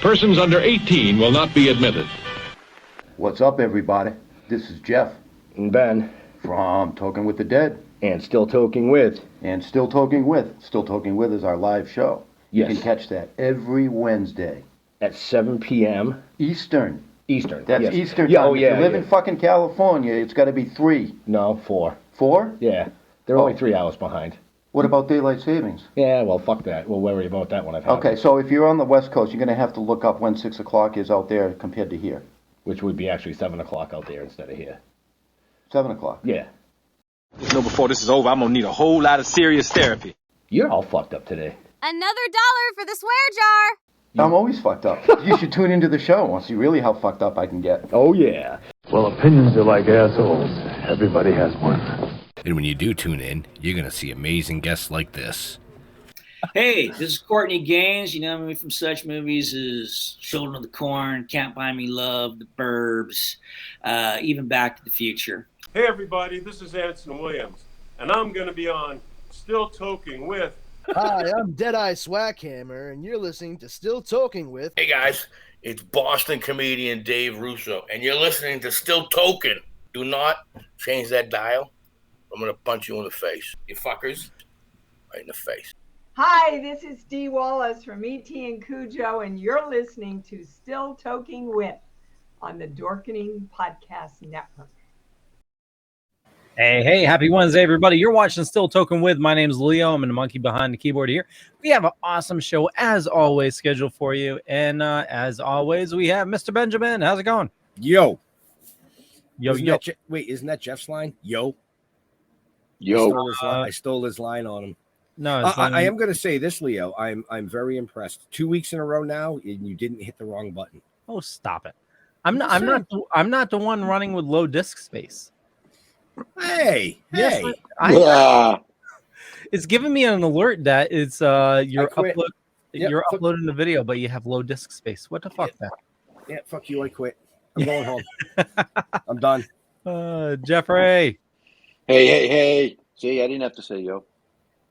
Persons under 18 will not be admitted. What's up, everybody? This is Jeff. And Ben. From Toking with the Dead. And Still Toking With. And Still Toking With. Still Toking With is our live show. Yes. You can catch that every Wednesday. At 7 p.m. Eastern. That's yes. Eastern time. Yeah, if you live in fucking California, it's got to be 3. No, 4. 4? Yeah. They're only 3 hours behind. What about daylight savings? Yeah, well, fuck that. We'll worry about that when I've had Okay, so if you're on the West Coast, you're going to have to look up when 6 o'clock is out there compared to here. Which would be actually 7 o'clock out there instead of here. 7 o'clock? Yeah. You know, before this is over, I'm going to need a whole lot of serious therapy. You're all fucked up today. Another $1 for the swear jar. I'm always fucked up. You should tune into the show and see really how fucked up I can get. Oh, yeah. Well, opinions are like assholes. Everybody has one. And when you do tune in, you're going to see amazing guests like this. Hey, this is Courtney Gaines. You know me from such movies as Children of the Corn, Can't Buy Me Love, The Burbs, even Back to the Future. Hey, everybody, this is Anson Williams, and I'm going to be on Still Toking With. Hi, I'm Deadeye Swackhammer, and you're listening to Still Toking With. Hey, guys, it's Boston comedian Dave Russo, and you're listening to Still Toking. Do not change that dial. I'm going to punch you in the face. You fuckers. Right in the face. Hi, this is Dee Wallace from E.T. and Cujo, and you're listening to Still Toking With on the Dorkening Podcast Network. Hey, happy Wednesday, everybody. You're watching Still Toking With. My name's Leo. I'm the monkey behind the keyboard here. We have an awesome show, as always, scheduled for you. And as always, we have Mr. Benjamin. How's it going? Yo. Yo. Wait, isn't that Jeff's line? Yo. I stole his line on him. No, I am going to say this, Leo. I'm very impressed. 2 weeks in a row now, and you didn't hit the wrong button. Oh, stop it! I'm not the one running with low disk space. Hey. It's giving me an alert that it's you're uploading the video, but you have low disk space. What the fuck, man? Yeah, fuck you. I quit. I'm going home. I'm done. Jeffrey. Hey. See, I didn't have to say yo.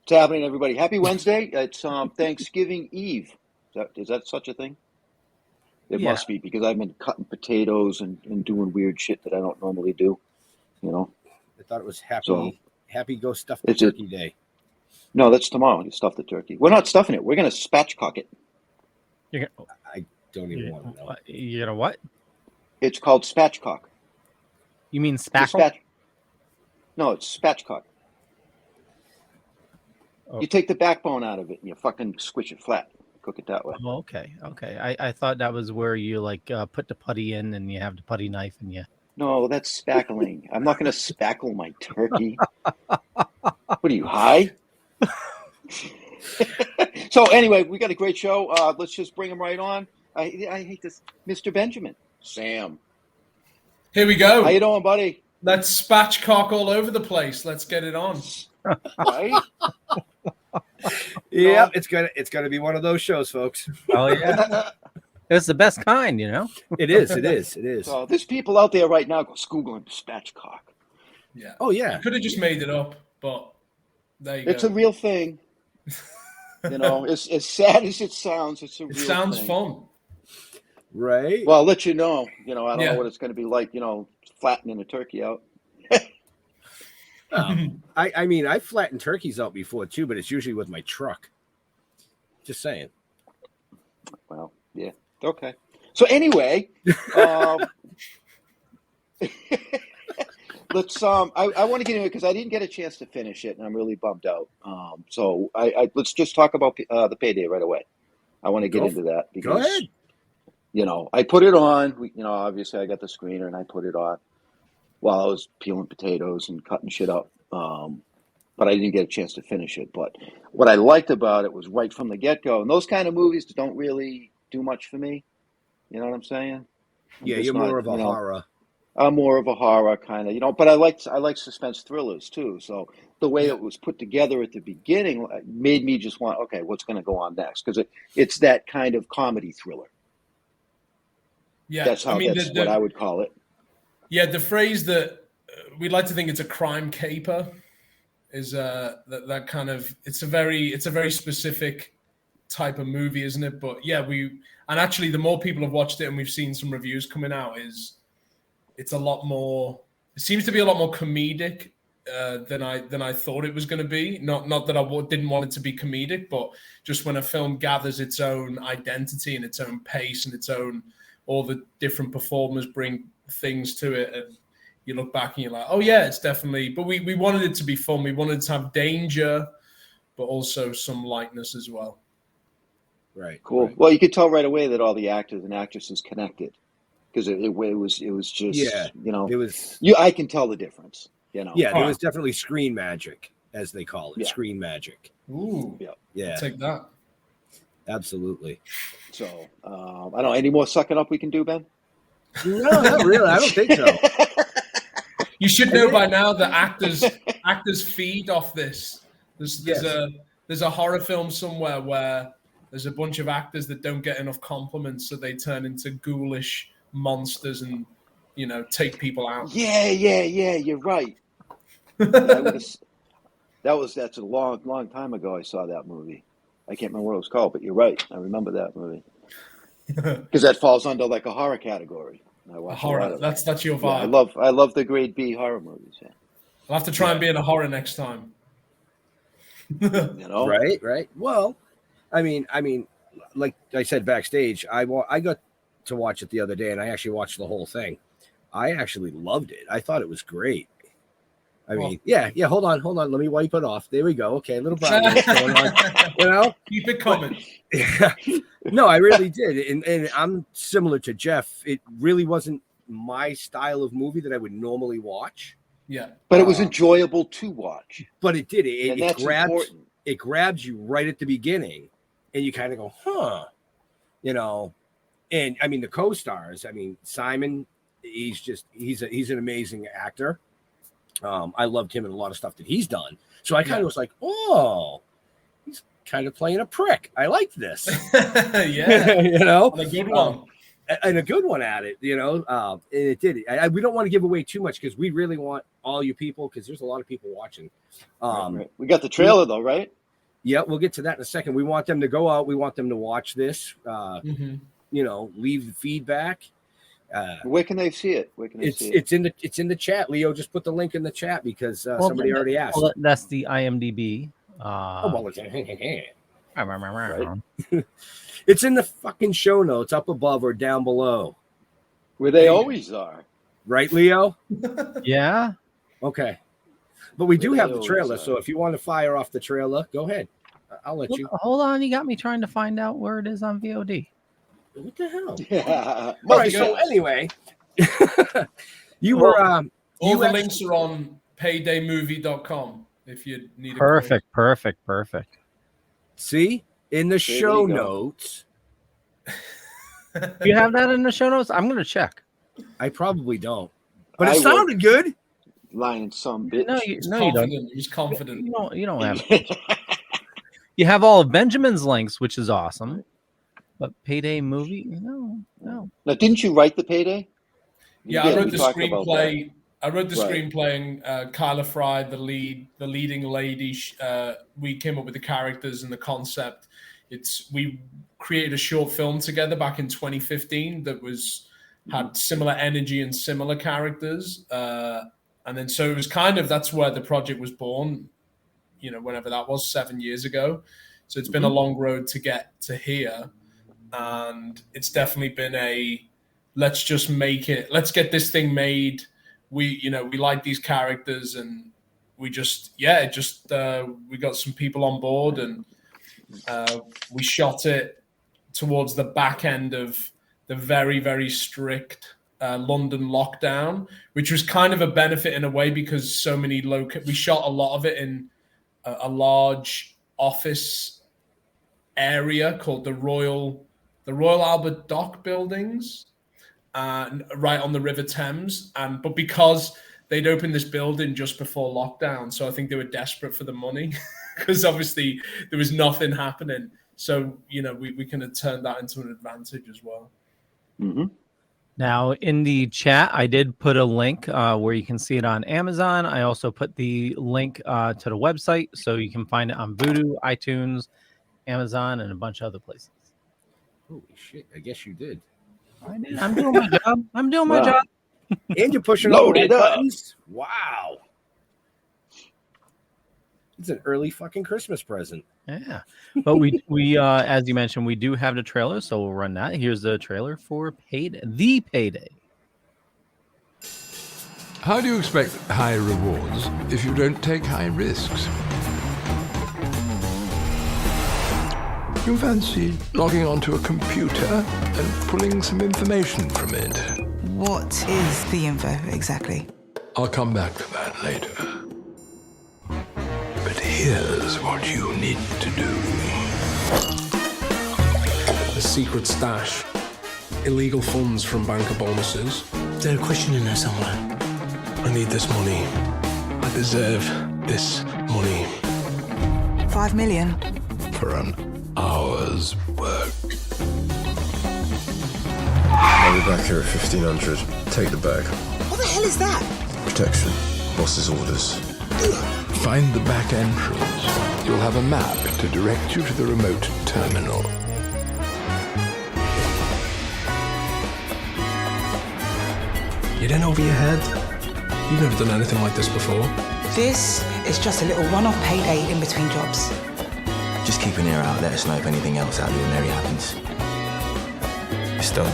What's happening, everybody? Happy Wednesday. It's Thanksgiving Eve. Is that such a thing? It must be, because I've been cutting potatoes and doing weird shit that I don't normally do. You know? I thought it was happy go stuff the turkey day. No, that's tomorrow. You stuff the turkey. We're not stuffing it. We're going to spatchcock it. I don't even want to know. You're going to what? It's called spatchcock. You mean spackle? No, it's spatchcock. Oh. You take the backbone out of it and you fucking squish it flat. Cook it that way. Oh, okay. I thought that was where you put the putty in and you have the putty knife and you... No, that's spackling. I'm not going to spackle my turkey. What are you, high? So anyway, we got a great show. Let's just bring him right on. I hate this. Mr. Benjamin. Sam. Here we go. How you doing, buddy? Let's spatchcock all over the place. Let's get it on. Right? Yeah, it's gonna be one of those shows, folks. Oh yeah. It's the best kind, you know? It is. So there's people out there right now Googling spatchcock. Yeah. Oh, yeah. You could have just made it up, but there you go. It's a real thing. You know, as sad as it sounds, it's a real thing. It sounds fun. Right. Well, I'll let you know. You know, I don't know what it's going to be like, you know, flattening a turkey out. I mean, I've flattened turkeys out before, too, but it's usually with my truck. Just saying. Well, yeah. Okay. So anyway, let's I want to get into it because I didn't get a chance to finish it and I'm really bummed out. So let's just talk about the payday right away. I want to get into that because, go ahead. You know, I put it on, you know, obviously I got the screener and I put it on while I was peeling potatoes and cutting shit up. But I didn't get a chance to finish it. But what I liked about it was right from the get-go. And those kind of movies don't really do much for me. You know what I'm saying? You're more of a horror. I'm more of a horror kind of, you know, but I like suspense thrillers too. So the way it was put together at the beginning made me just want, okay, what's going to go on next? Because it's that kind of comedy thriller. Yeah, that's what I would call it. Yeah, the phrase that we'd like to think it's a crime caper is that kind of it's a very specific type of movie, isn't it? But yeah, and actually the more people have watched it and we've seen some reviews coming out, it's a lot more. It seems to be a lot more comedic than I thought it was going to be. Not that I didn't want it to be comedic, but just when a film gathers its own identity and its own pace and its own, all the different performers bring things to it, and you look back and you're like, oh yeah, it's definitely. But we wanted it to be fun. We wanted to have danger, but also some lightness as well. Right. Cool. Right. Well, you could tell right away that all the actors and actresses connected, because it was just, you know, it was. I can tell the difference. You know. Yeah, there was definitely screen magic, as they call it. Yeah. Screen magic. Ooh. Yeah. I'll take that. Absolutely. So I don't know. Any more sucking up we can do, Ben? No, not really. I don't think so. You should know by now that actors feed off this. There's a horror film somewhere where there's a bunch of actors that don't get enough compliments, so they turn into ghoulish monsters and, you know, take people out. Yeah. You're right. That's a long time ago. I saw that movie. I can't remember what it was called, but you're right. I remember that movie because that falls under like a horror category. I watch horror. That's your vibe. Yeah, I love the grade B horror movies. Yeah. I'll have to try and be in a horror next time. You know, right. Well, I mean, like I said backstage, I got to watch it the other day, and I actually watched the whole thing. I actually loved it. I thought it was great. I mean, yeah. Hold on. Let me wipe it off. There we go. Okay, a little brightness going on. You know, keep it coming. No, I really did, and I'm similar to Jeff. It really wasn't my style of movie that I would normally watch. Yeah, but it was enjoyable to watch. But it did. It grabs you right at the beginning, and you kind of go, huh, you know. And I mean, the co-stars. I mean, Simon. He's an amazing actor. I loved him in a lot of stuff that he's done. So I kind of was like, oh, he's kind of playing a prick. I like this. Yeah. You know, and a good one. And a good one at it, you know. And it did. We don't want to give away too much because we really want all you people, because there's a lot of people watching. Right. We got the trailer though, right? Yeah, we'll get to that in a second. We want them to go out. We want them to watch this. You know, leave feedback. Where can they see it? It's in the chat. Leo just put the link in the chat because somebody already asked. Well, that's the IMDb. It's in the fucking show notes up above or down below, where they always are. Right, Leo? Yeah. Okay, but we do have the trailer, so if you want to fire off the trailer, go ahead. I'll let you. Hold on, you got me trying to find out where it is on VOD. What the hell? Yeah. All right, so anyway, you were all the links are on paydaymovie.com if you need perfect. See, in the show notes. Do you have that in the show notes? I'm going to check. I probably don't. But it sounded good. Lying some bitch. No, you don't. He's confident. You don't have it. You have all of Benjamin's links, which is awesome. But Payday movie? No. Now, didn't you write the Payday? I wrote the screenplay. I wrote the screenplay, and Kyla Fry, the leading lady. We came up with the characters and the concept. We created a short film together back in 2015 that had similar energy and similar characters. And then so it was that's where the project was born, you know, whenever that was 7 years ago. So it's been a long road to get to here. And it's definitely been let's just make it. Let's get this thing made. We like these characters, and we we got some people on board, and we shot it towards the back end of the very, very strict London lockdown, which was kind of a benefit in a way because so many we shot a lot of it in a large office area called the Royal Albert Dock buildings, right on the River Thames. But because they'd opened this building just before lockdown, so I think they were desperate for the money because obviously there was nothing happening. So, you know, we kind of turned that into an advantage as well. Mm-hmm. Now, in the chat, I did put a link where you can see it on Amazon. I also put the link to the website, so you can find it on Vudu, iTunes, Amazon, and a bunch of other places. Holy shit! I guess you did. I did. I'm doing my job. I'm doing my job. And you're pushing all the Load right it up. buttons. Wow. It's an early fucking Christmas present. Yeah, but we as you mentioned, we do have the trailer, so we'll run that. Here's the trailer for The Payday. How do you expect high rewards if you don't take high risks? You fancy logging onto a computer and pulling some information from it? What is the info exactly? I'll come back to that later. But here's what you need to do. A secret stash. Illegal funds from banker bonuses. There's a question in there somewhere. I need this money. I deserve this money. 5 million. For an hour's work. I'll be back here at 1500. Take the bag. What the hell is that? Protection. Boss's orders. Find the back entrance. You'll have a map to direct you to the remote terminal. You in over your head? You've never done anything like this before. This is just a little one-off payday in between jobs. Just keep an ear out. Let us know if anything else out of the ordinary happens. It's done.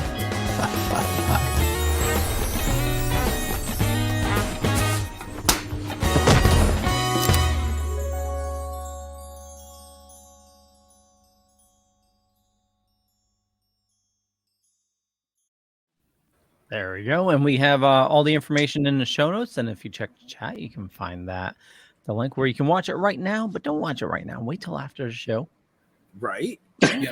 There we go. And we have all the information in the show notes. And if you check the chat, you can find the link where you can watch it right now. But don't watch it right now. Wait till after the show. Right? Yeah,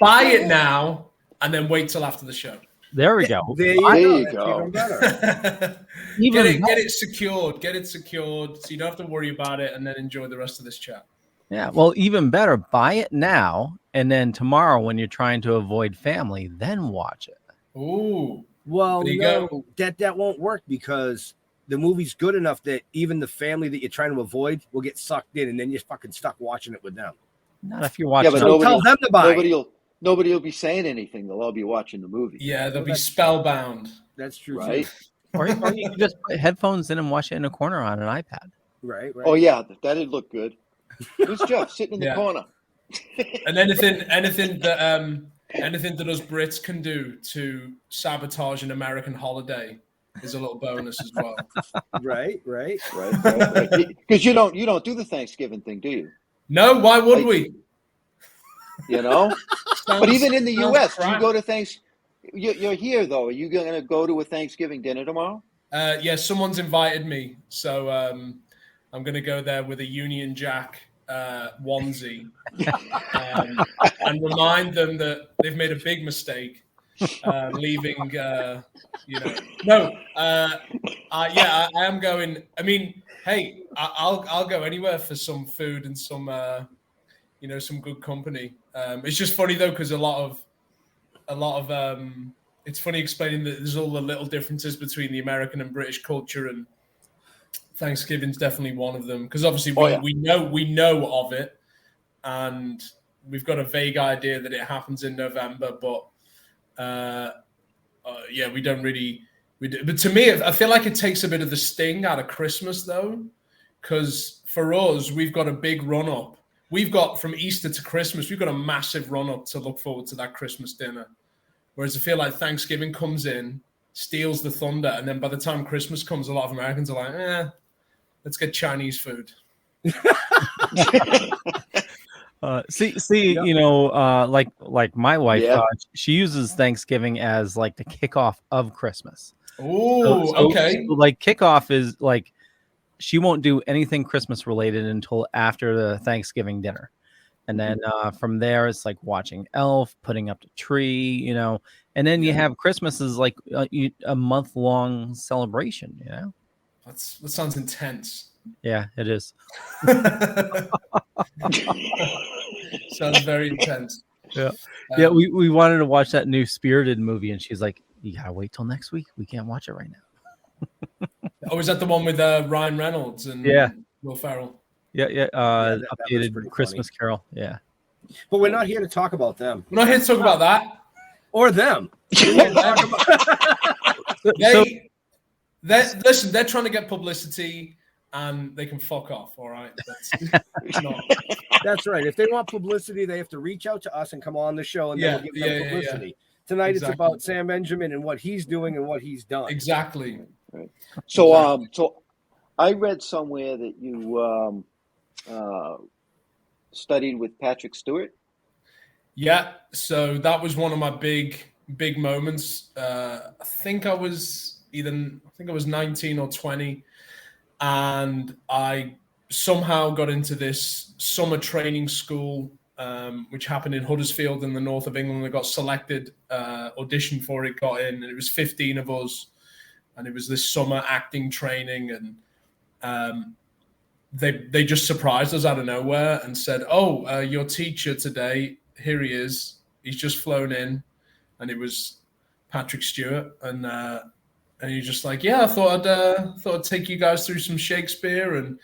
buy it now and then wait till after the show. There we go. There you go. Even better. Get it secured. Get it secured so you don't have to worry about it and then enjoy the rest of this chat. Yeah. Well, even better, buy it now. And then tomorrow when you're trying to avoid family, then watch it. Ooh. Well, no, that won't work because the movie's good enough that even the family that you're trying to avoid will get sucked in, and then you're fucking stuck watching it with them. Not if you're watching. Yeah, but so tell them to buy. Nobody will be saying anything. They'll all be watching the movie. Yeah, they'll be spellbound. That's true, right? Or you can just put headphones in and watch it in a corner on an iPad. Right. Oh yeah, that'd look good. Who's Jeff sitting in the corner? And anything that us Brits can do to sabotage an American holiday is a little bonus as well. Right. Because you don't do the Thanksgiving thing, do you? No, why would we? You know, but even in the U.S., you go to You're here though. Are you going to go to a Thanksgiving dinner tomorrow? Yeah, someone's invited me, so I'm going to go there with a Union Jack onesie and remind them that they've made a big mistake leaving. I am going. I mean, hey, I'll go anywhere for some food and some some good company. It's just funny though because a lot of it's funny explaining that there's all the little differences between the American and British culture, and Thanksgiving's definitely one of them because obviously we know of it, and we've got a vague idea that it happens in November, but we don't really. But to me, I feel like it takes a bit of the sting out of Christmas though, because for us, we've got a big run up. We've got from Easter to Christmas, we've got a massive run up to look forward to that Christmas dinner. Whereas I feel like Thanksgiving comes in, steals the thunder, and then by the time Christmas comes, a lot of Americans are like, let's get Chinese food. Like my wife, she uses Thanksgiving as like the kickoff of Christmas. Oh, okay. So, like kickoff is like she won't do anything Christmas related until after the Thanksgiving dinner. And then from there, it's like watching Elf, putting up the tree, and then you have Christmas is like a month-long celebration, That sounds intense. Yeah, it is. Sounds very intense. Yeah. We wanted to watch that new Spirited movie, and she's like, "You gotta wait till next week. We can't watch it right now." Oh, is that the one with Ryan Reynolds and Will Ferrell? Yeah. Updated Christmas funny. Carol. Yeah. But we're not here to talk about them. We're not here to talk about that. Or them. Listen, they're trying to get publicity and they can fuck off, all right? That's right. If they want publicity, they have to reach out to us and come on the show, and then we'll give them publicity. Tonight it's about Sam Benjamin and what he's doing and what he's done. Exactly. Right. So, so I read somewhere that you studied with Patrick Stewart. Yeah. So that was one of my big moments. I think I was 19 or 20, and I somehow got into this summer training school, which happened in Huddersfield in the north of England. I got selected, auditioned for it, got in, and it was 15 of us, and it was this summer acting training, and they just surprised us out of nowhere and said, "Oh, your teacher today, here he is. He's just flown in," and it was Patrick Stewart, and he's just like, "Yeah, I thought I'd take you guys through some Shakespeare," and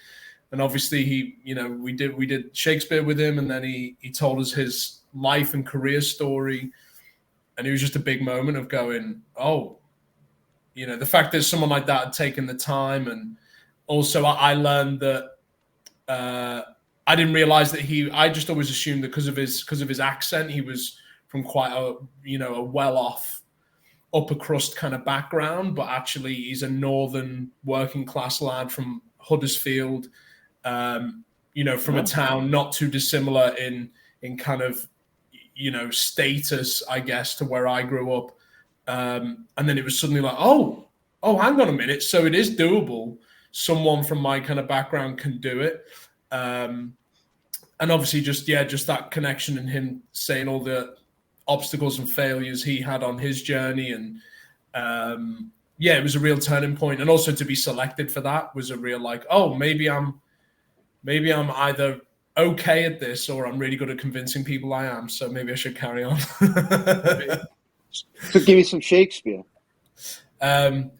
obviously we did Shakespeare with him, and then he told us his life and career story, and it was just a big moment of going, oh, the fact that someone like that had taken the time, and also I learned that I didn't realize that I just always assumed that because of his accent, he was from quite a well-off upper crust kind of background, but actually he's a northern working class lad from Huddersfield, from a town not too dissimilar in kind of, status, I guess, to where I grew up. And then it was suddenly like, oh, hang on a minute. So it is doable. Someone from my kind of background can do it. And obviously just that connection and him saying all the obstacles and failures he had on his journey. And it was a real turning point. And also to be selected for that was a real like, oh, maybe I'm either okay at this or I'm really good at convincing people I am. So maybe I should carry on. So give me some Shakespeare. To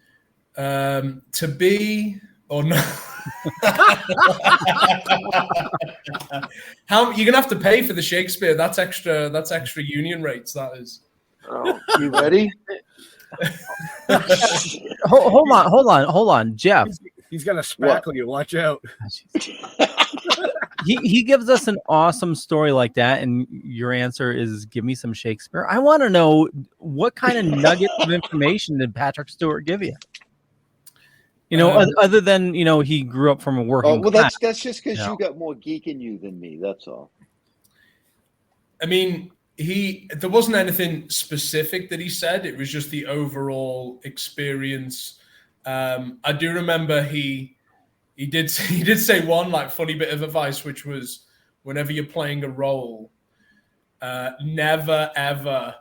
be or no. How you're gonna have to pay for the Shakespeare? That's extra union rates. That is. Oh, you ready? Hold on, Jeff. He's gonna spackle you. Watch out. He gives us an awesome story like that, and your answer is give me some Shakespeare. I want to know what kind of nuggets of information did Patrick Stewart give you? Other than he grew up from a working. Oh well, class, that's just because you got more geek in you than me. That's all. I mean, there wasn't anything specific that he said. It was just the overall experience. I do remember he did say one like funny bit of advice, which was whenever you're playing a role, never ever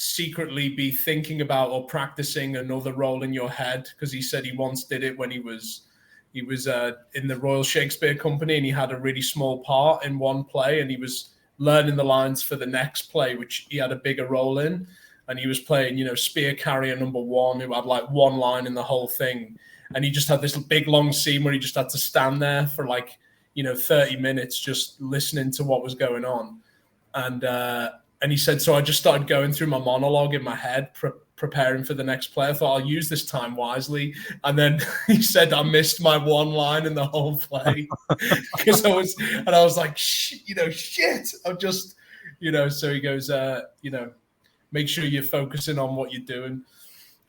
secretly be thinking about or practicing another role in your head, because he said he once did it when he was in the Royal Shakespeare Company, and he had a really small part in one play, and he was learning the lines for the next play, which he had a bigger role in, and he was playing spear carrier number 1, who had like one line in the whole thing, and he just had this big long scene where he just had to stand there for 30 minutes just listening to what was going on. And he said, so I just started going through my monologue in my head, preparing for the next play. I thought I'll use this time wisely. And then he said I missed my one line in the whole play because I was like, shit. I'm just, so he goes, make sure you're focusing on what you're doing,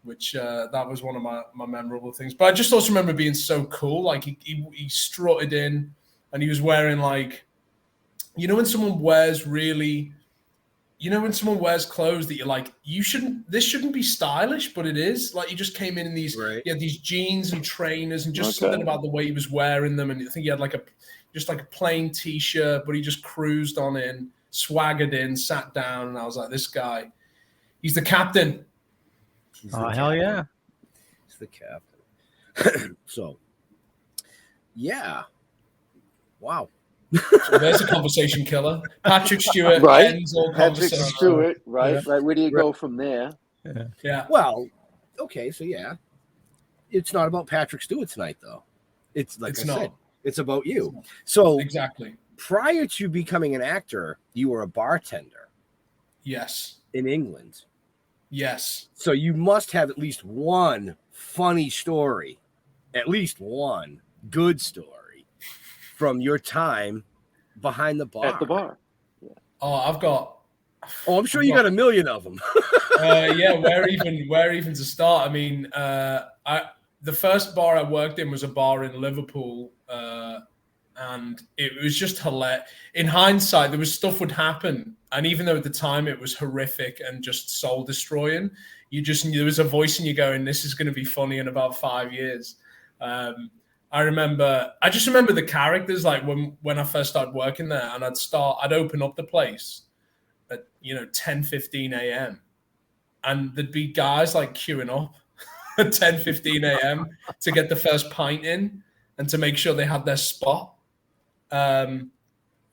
which that was one of my memorable things. But I just also remember being so cool. Like he strutted in and he was wearing when someone wears really, when someone wears clothes that you're like, this shouldn't be stylish, but it is. Like, he just came in these, he had these jeans and trainers, and just something about the way he was wearing them. And I think he had just a plain t-shirt, but he just cruised on in, swaggered in, sat down, and I was like, this guy, he's the captain. Hell yeah. He's the captain. So, yeah. Wow. So there's a conversation killer. Patrick Stewart ends all Patrick conversation. Stewart, right? Yeah. Right. Where do you go from there? Yeah. Well, okay, so yeah. It's not about Patrick Stewart tonight, though. It's like I said, it's about you. So exactly. prior to becoming an actor, you were a bartender. Yes. In England. Yes. So you must have at least one funny story, at least one good story from your time behind the bar. At the bar. Yeah. Oh, I've got. Oh, I'm sure you got a million of them. Yeah, where even to start? I mean, the first bar I worked in was a bar in Liverpool, and it was just hilarious. In hindsight, there was stuff would happen, and even though at the time it was horrific and just soul destroying, there was a voice in you going, "This is going to be funny in about 5 years." I just remember the characters, like when I first started working there, and I'd open up the place at 10:15 a.m. and there'd be guys like queuing up at 10:15 a.m. to get the first pint in and to make sure they had their spot. I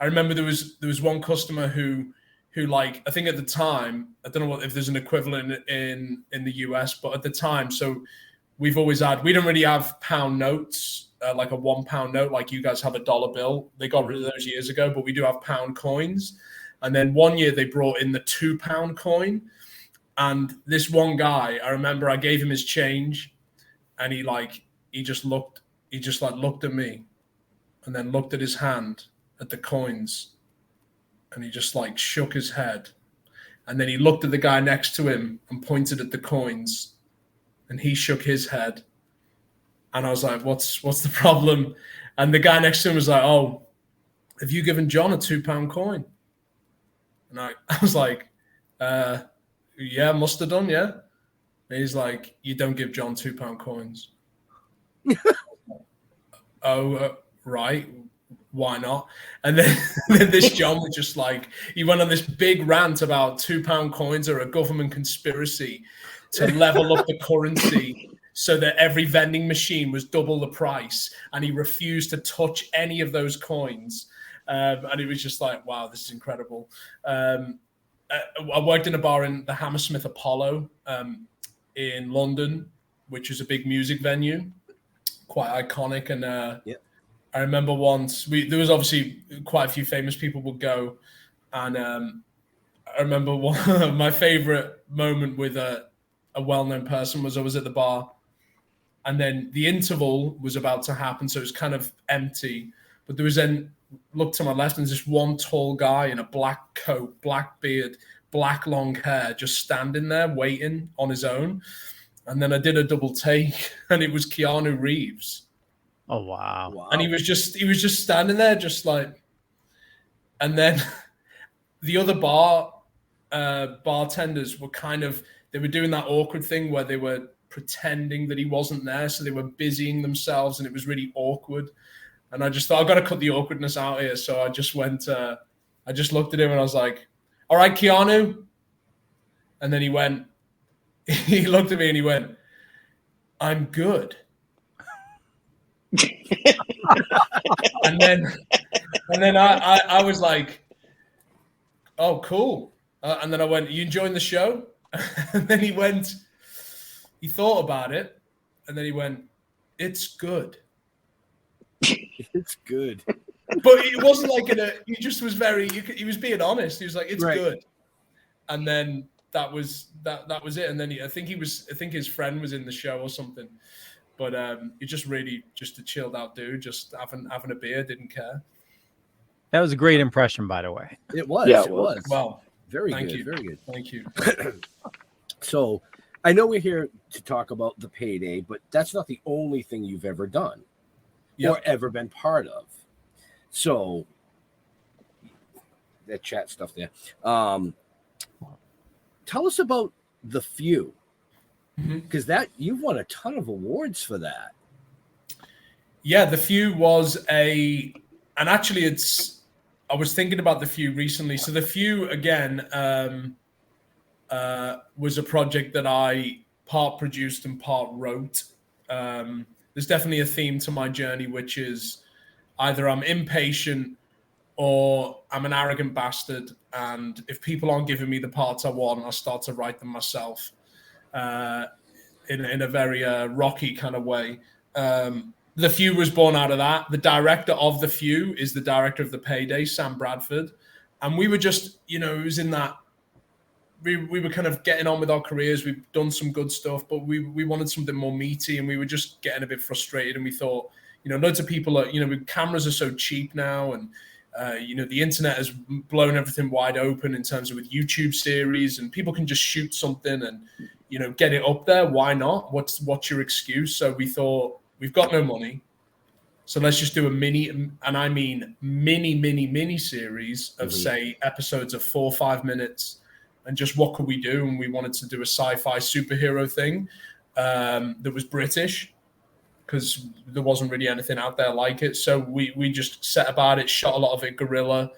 remember there was one customer who like, I think at the time, I don't know if there's an equivalent in the US, but at the time, so we don't really have pound notes, like a £1 note, like you guys have a dollar bill. They got rid of those years ago, but we do have pound coins. And then one year they brought in the £2 coin. And this one guy, I remember I gave him his change, and he just looked at me and then looked at his hand at the coins, and he just like shook his head. And then he looked at the guy next to him and pointed at the coins, and he shook his head. And I was like, what's the problem? And the guy next to him was like, "Oh, have you given John a £2 coin?" And I was like, "Yeah, must have done, yeah." And he's like, "You don't give John £2 coins." Right. Why not? And then this John was just like, he went on this big rant about £2 coins are a government conspiracy to level up the currency so that every vending machine was double the price. And he refused to touch any of those coins. And it was just like, wow, this is incredible. I worked in a bar in the Hammersmith Apollo in London, which is a big music venue, quite iconic. And I remember once there was obviously quite a few famous people would go, and I remember my favorite moment with a well-known person was I was at the bar, and then the interval was about to happen, so it was kind of empty. But there was then looked to my left, and there's this one tall guy in a black coat, black beard, black long hair, just standing there waiting on his own. And then I did a double take, and it was Keanu Reeves. Oh wow! And he was just standing there, just like. And then the other bartenders were they were doing that awkward thing where they were pretending that he wasn't there, so they were busying themselves, and it was really awkward. And I just thought, I've got to cut the awkwardness out here. So I just went, I just looked at him and I was like, "All right, Keanu." And then he looked at me and he went, "I'm good." and then I was like, "Oh, cool." And then I went, "Are you enjoying the show?" And then he thought about it. And then he went, "It's good." It's good. But it wasn't like he just was he was being honest. He was like, "It's good." And then that was it. And then I think his friend was in the show or something. But he's just a chilled out dude, just having a beer, didn't care. That was a great impression, by the way. It was. Yeah, it was. Well, very thank good. you. Very good. Thank you. So I know we're here to talk about the payday, but that's not the only thing you've ever done or ever been part of. So that chat stuff there. Tell us about The Few, because you've won a ton of awards for that. Yeah, The Few was and actually I was thinking about The Few recently. So The Few again was a project that I part produced and part wrote. There's definitely a theme to my journey, which is either I'm impatient or I'm an arrogant bastard. And if people aren't giving me the parts I want, I start to write them myself in a very rocky kind of way. The Few was born out of that. The director of The Few is the director of The Payday, Sam Bradford. And we were just, it was in that, we were kind of getting on with our careers. We've done some good stuff, but we wanted something more meaty, and we were just getting a bit frustrated. And we thought, loads of people are, cameras are so cheap now, and the internet has blown everything wide open in terms of with YouTube series, and people can just shoot something and, get it up there. Why not? What's your excuse? So we thought, we've got no money, so let's just do a mini, and I mean mini series of say episodes of 4 or 5 minutes, and just what could we do? And we wanted to do a sci-fi superhero thing that was British, because there wasn't really anything out there like it. So we just set about it, shot a lot of it guerrilla,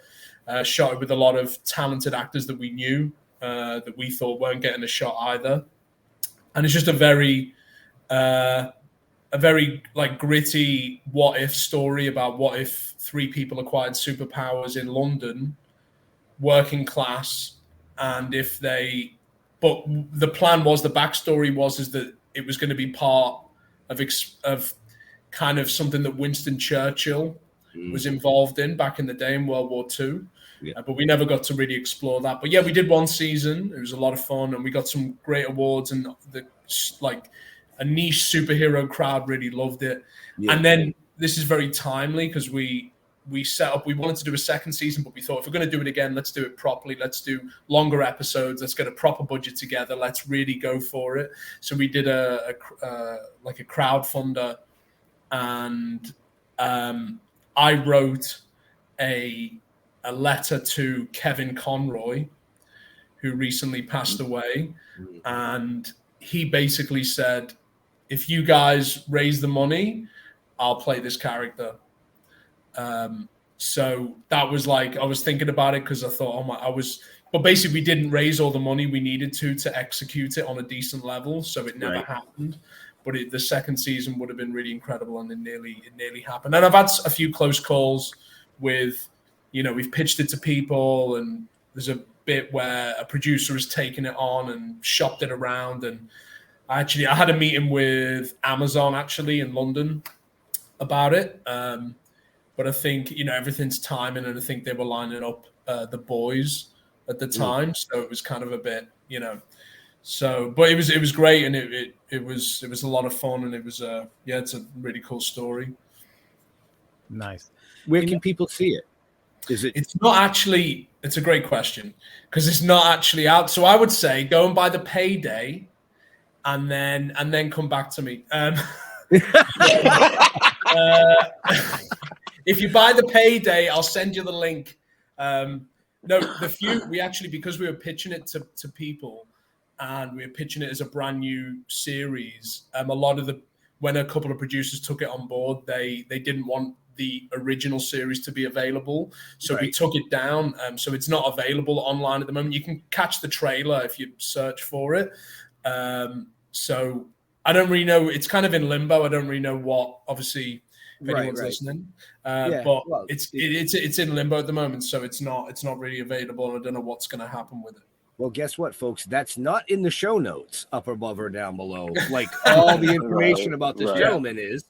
shot it with a lot of talented actors that we knew that we thought weren't getting a shot either. And it's just a very like gritty what if story about what if 3 people acquired superpowers in London, working class, and but the plan was, the backstory was that it was going to be part of kind of something that Winston Churchill was involved in back in the day in World War II. Yeah. But we never got to really explore that. But yeah, we did one season. It was a lot of fun, and we got some great awards, and a niche superhero crowd really loved it. Yeah. And then this is very timely, because we set up, we wanted to do a second season, but we thought, if we're going to do it again, let's do it properly. Let's do longer episodes. Let's get a proper budget together. Let's really go for it. So we did a crowdfunder, and I wrote a letter to Kevin Conroy, who recently passed away. And he basically said, if you guys raise the money, I'll play this character. So that was like, I was thinking about it, because I thought, but basically we didn't raise all the money we needed to execute it on a decent level. So it never happened. But the second season would have been really incredible, and it nearly happened. And I've had a few close calls with, we've pitched it to people, and there's a bit where a producer has taken it on and shopped it around. And I had a meeting with Amazon actually in London about it. But I think, everything's timing, and I think they were lining up The Boys at the time. So it was kind of a bit, so, but it was great, and it was a lot of fun, and it was it's a really cool story. Nice. Where can people see it? It's not actually, it's a great question, because it's not actually out. So I would say go and buy The Payday, and then come back to me. If you buy The Payday, I'll send you the link. No, The Few, because we were pitching it to people, and we were pitching it as a brand new series, when a couple of producers took it on board, they didn't want the original series to be available. So we took it down. So it's not available online at the moment. You can catch the trailer if you search for it. So I don't really know. It's kind of in limbo. I don't really know what, obviously, if anyone's listening. But it's in limbo at the moment. So it's not really available. And I don't know what's going to happen with it. Well, guess what, folks? That's not in the show notes up above or down below. Like all the information about this gentleman is.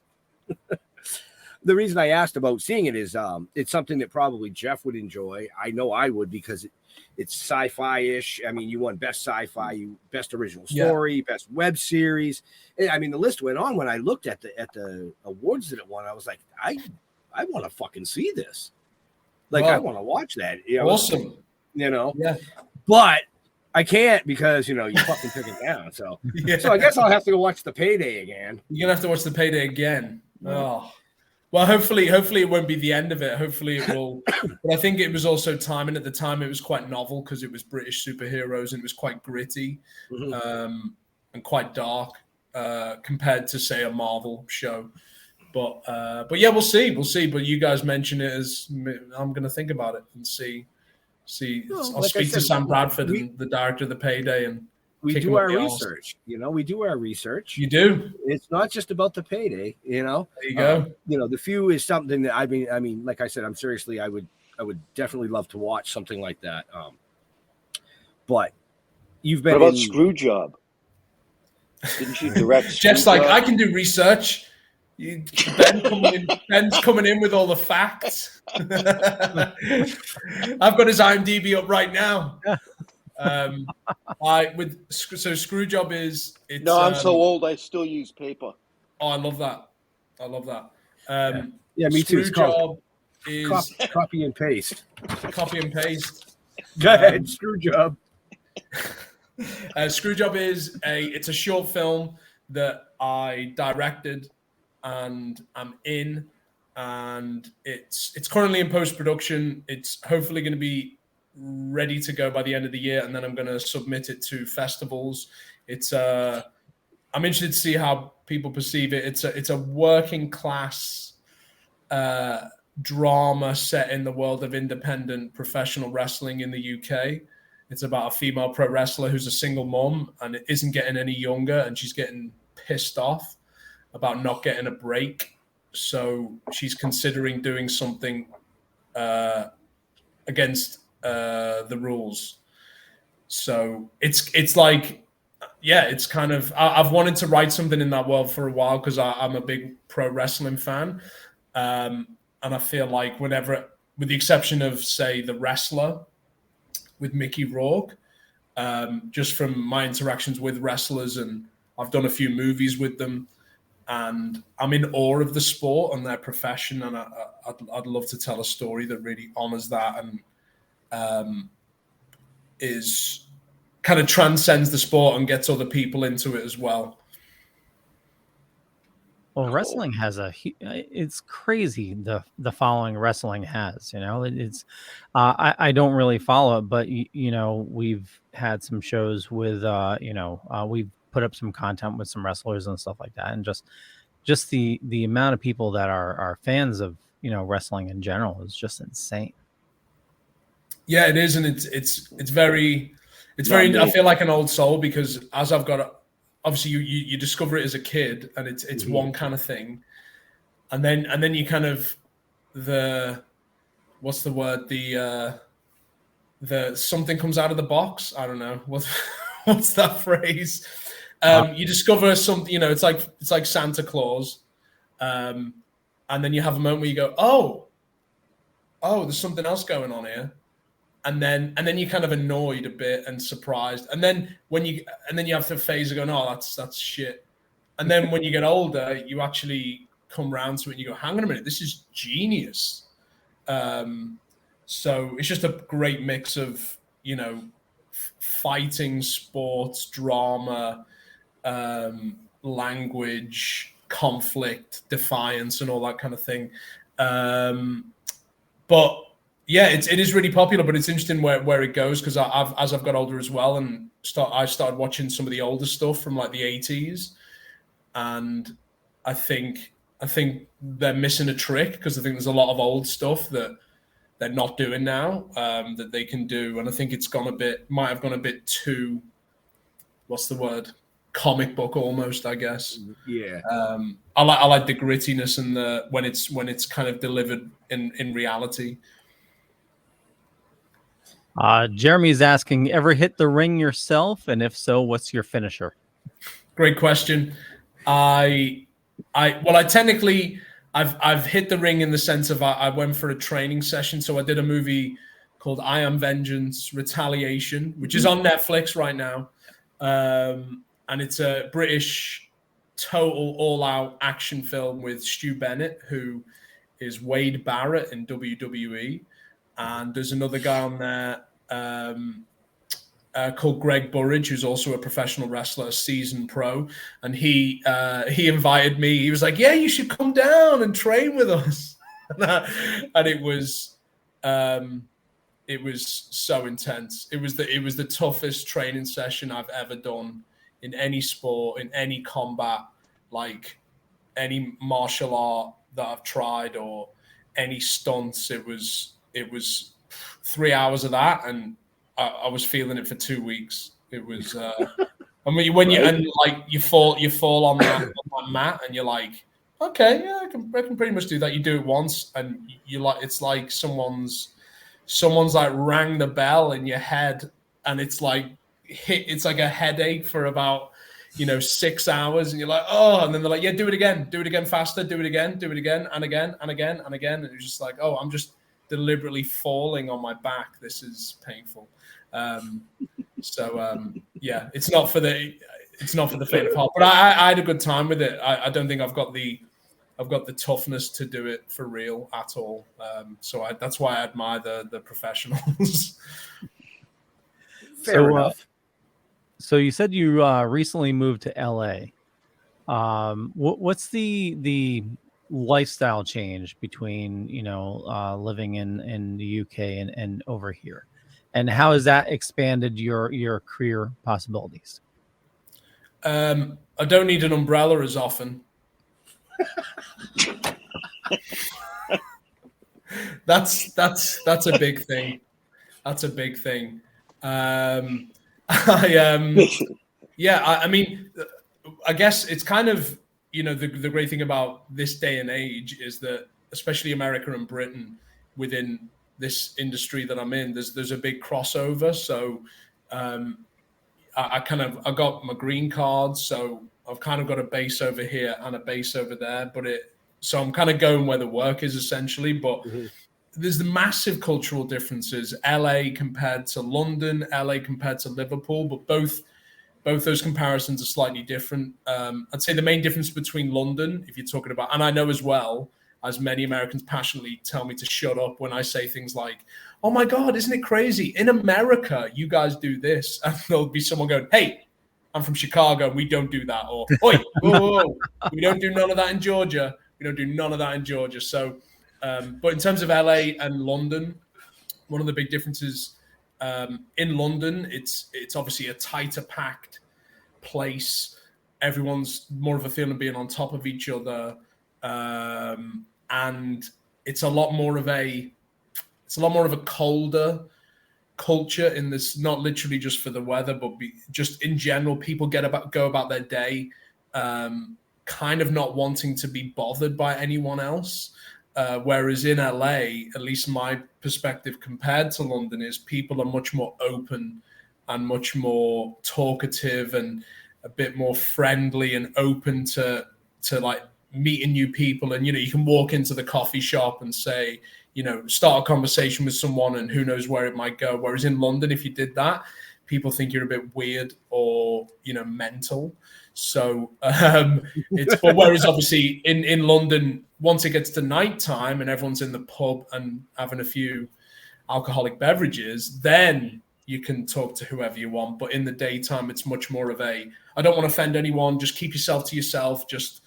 The reason I asked about seeing it is it's something that probably Jeff would enjoy. I know I would, because it's sci-fi-ish. I mean, you won best sci-fi, best original story, best web series. I mean, the list went on. When I looked at the awards that it won, I was like, I want to fucking see this. Like, I want to watch that. Awesome. Yeah. But I can't, because you fucking took it down. So so I guess I'll have to go watch The Payday again. You're gonna have to watch The Payday again. Oh. Well, hopefully it won't be the end of it. Hopefully it will. But I think it was also timing. At the time, it was quite novel, because it was British superheroes, and it was quite gritty and quite dark compared to, say, a Marvel show. But yeah, we'll see. But you guys mention it as I'm going to think about it and see. I'll speak to Sam Bradford, and the director of The Payday, and we do our research. We do our research. You do. It's not just about The Payday. There you go. The Few is something that I mean, like I said, I would definitely love to watch something like that. But you've been. What about Screwjob? Didn't you direct? Jeff's like, I can do research. Ben's coming in with all the facts. I've got his IMDb up right now. Screwjob is. No, I'm so old. I still use paper. Oh, I love that. Yeah, me too. Screwjob is copy and paste. Copy and paste. Go ahead, Screwjob. Screwjob is it's a short film that I directed and I'm in, and it's currently in post-production. It's hopefully going to be ready to go by the end of the year, and then I'm going to submit it to festivals. I'm interested to see how people perceive it. It's a working class drama set in the world of independent professional wrestling in the UK. It's about a female pro wrestler who's a single mom and isn't getting any younger, and she's getting pissed off about not getting a break. So she's considering doing something against the rules. So it's like, yeah, it's kind of, I've wanted to write something in that world for a while because I'm a big pro wrestling fan. And I feel like whenever, with the exception of, say, The Wrestler with Mickey Rourke, just from my interactions with wrestlers, and I've done a few movies with them, and I'm in awe of the sport and their profession, and I'd love to tell a story that really honors that and is kind of transcends the sport and gets other people into it as well. Well, wrestling has it's crazy the following wrestling has, it's I don't really follow it, but we've had some shows with we've put up some content with some wrestlers and stuff like that, and just the amount of people that are fans of wrestling in general is just insane. Yeah, it is, and it's very I feel like an old soul, because as I've got obviously you discover it as a kid, and it's one kind of thing, and then you kind of what's the word, the something comes out of the box. I don't know what's that phrase. You discover something, it's like Santa Claus, and then you have a moment where you go, oh, there's something else going on here. And then you're kind of annoyed a bit and surprised, and then you have the phase of going, oh, that's shit. And then when you get older, you actually come around to it and you go, hang on a minute, this is genius. So it's just a great mix of fighting, sports, drama, language, conflict, defiance, and all that kind of thing. But yeah, it is really popular, but it's interesting where it goes, because as I've got older as well, and I started watching some of the older stuff from like the 80s, and I think they're missing a trick, because I think there's a lot of old stuff that they're not doing now that they can do, and I think might have gone a bit too, what's the word, comic book almost, I guess. Yeah. I like the grittiness and when it's kind of delivered in reality. Jeremy's asking, ever hit the ring yourself? And if so, what's your finisher? Great question. I've hit the ring in the sense of I went for a training session. So I did a movie called I Am Vengeance Retaliation, which is on Netflix right now. And it's a British total all-out action film with Stu Bennett, who is Wade Barrett in WWE. And there's another guy on there called Greg Burridge, who's also a professional wrestler, a seasoned pro. And he invited me. He was like, yeah, you should come down and train with us. And it was so intense. It was the toughest training session I've ever done in any sport, in any combat, like any martial art that I've tried, or any stunts. It was 3 hours of that, and I was feeling it for 2 weeks. It was, you fall on that mat, and you're like, okay, yeah, I can pretty much do that. You do it once, and it's like someone's like rang the bell in your head, and it's like a headache for about 6 hours, and you're like, oh, and then they're like, yeah, do it again faster, do it again, and again, and again, and again. And it's just like, oh, I'm just deliberately falling on my back. This is painful. Yeah, it's not for the faint of heart, but I had a good time with it. I don't think I've got the toughness to do it for real at all. That's why I admire the professionals. Fair enough. So you said you recently moved to LA. What's the lifestyle change between living in the UK and over here, and how has that expanded your career possibilities? I don't need an umbrella as often. That's a big thing. That's a big thing. I mean, I guess it's kind of, the great thing about this day and age is that, especially America and Britain, within this industry that I'm in, there's a big crossover. So I got my green card, so I've kind of got a base over here and a base over there, so I'm kind of going where the work is essentially, but there's the massive cultural differences. LA compared to London, LA compared to Liverpool, but both those comparisons are slightly different. I'd say the main difference between London, if you're talking about, and I know as well, as many Americans passionately tell me to shut up when I say things like, oh my God, isn't it crazy? In America, you guys do this. And there'll be someone going, hey, I'm from Chicago, we don't do that. Or, oi, whoa, we don't do none of that in Georgia. We don't do none of that in Georgia. So, but in terms of LA and London, one of the big differences in London, it's obviously a tighter packed place. Everyone's more of a feeling of being on top of each other. And it's a lot more of a colder culture in this, not literally just for the weather, but just in general, people go about their day kind of not wanting to be bothered by anyone else. Whereas in LA, at least my perspective compared to London, is people are much more open and much more talkative and a bit more friendly and open to like meeting new people. And, you can walk into the coffee shop and say, start a conversation with someone and who knows where it might go. Whereas in London, if you did that, people think you're a bit weird or, mental. So but whereas obviously in London, once it gets to nighttime and everyone's in the pub and having a few alcoholic beverages, then you can talk to whoever you want. But in the daytime, it's much more of I don't want to offend anyone. Just keep yourself to yourself. Just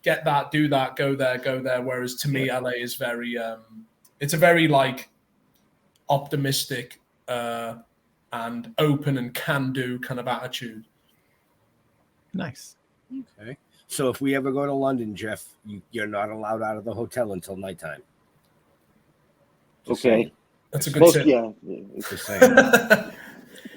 get that, do that, go there. Whereas to me, LA is very, it's a very like optimistic and open and can-do kind of attitude. Nice. Okay. So if we ever go to London, Jeff, you're not allowed out of the hotel until nighttime. Okay. That's a good tip. Yeah.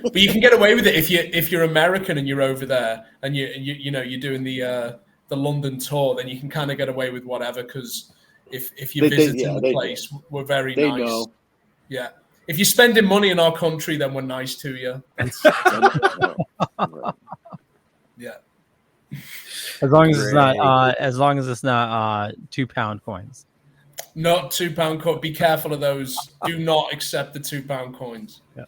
But you can get away with it if you're American and you're over there and you're doing the London tour, then you can kind of get away with whatever, because if you're visiting the place, we're very nice. Know. Yeah. If you're spending money in our country, then we're nice to you. Yeah. As long as it's not £2 coins. Not £2 coin. Be careful of those. Do not accept the £2 coins. Yeah.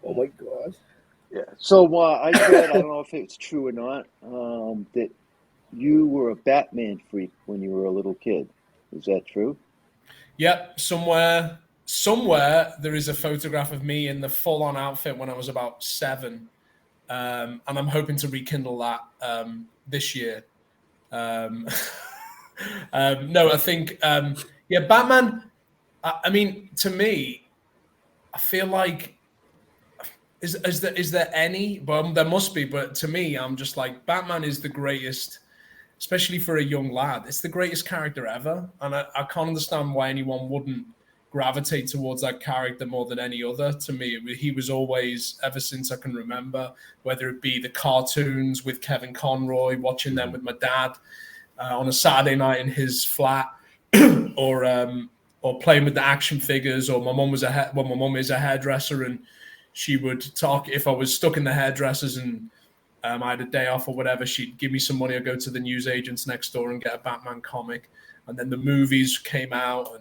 Oh my God. Yeah. So I read, I don't know if it's true or not, that you were a Batman freak when you were a little kid. Is that true? Yep. Somewhere there is a photograph of me in the full-on outfit when I was about 7. And I'm hoping to rekindle that this year. No, I think, Batman, I mean, to me, I feel like, is there any? Well, there must be, but to me, I'm just like, Batman is the greatest, especially for a young lad. It's the greatest character ever. And I can't understand why anyone wouldn't gravitate towards that character more than any other. To me, he was always, ever since I can remember, whether it be the cartoons with Kevin Conroy, watching them with my dad on a Saturday night in his flat, or playing with the action figures, or my mum is a hairdresser, and she would talk if I was stuck in the hairdressers and I had a day off or whatever. She'd give me some money. I'd go to the newsagents next door and get a Batman comic. And then the movies came out,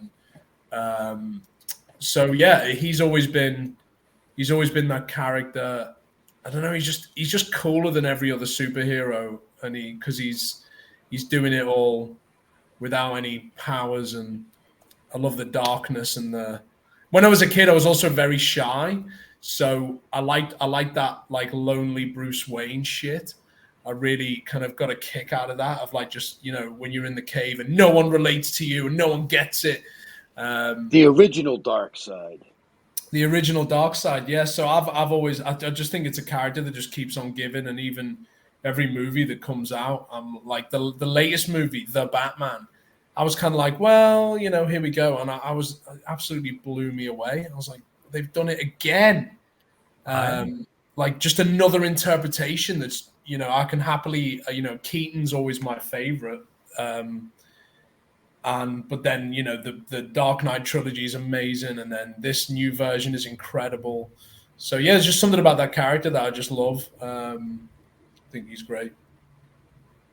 and so yeah, he's always been that character. I don't know. He's just cooler than every other superhero, and because he's doing it all without any powers. And I love the darkness and the. When I was a kid, I was also very shy, so I liked that like lonely Bruce Wayne shit. I really kind of got a kick out of that, of like just, when you're in the cave and no one relates to you and no one gets it. The original Dark Side. The original Dark Side, yeah. So I just think it's a character that just keeps on giving, and even every movie that comes out, I'm like the latest movie, The Batman, I was kind of like, well, here we go. And I was absolutely blew me away. I was like, they've done it again. Like just another interpretation that's, I can happily, Keaton's always my favorite. But then, the Dark Knight trilogy is amazing. And then this new version is incredible. So yeah, there's just something about that character that I just love. I think he's great.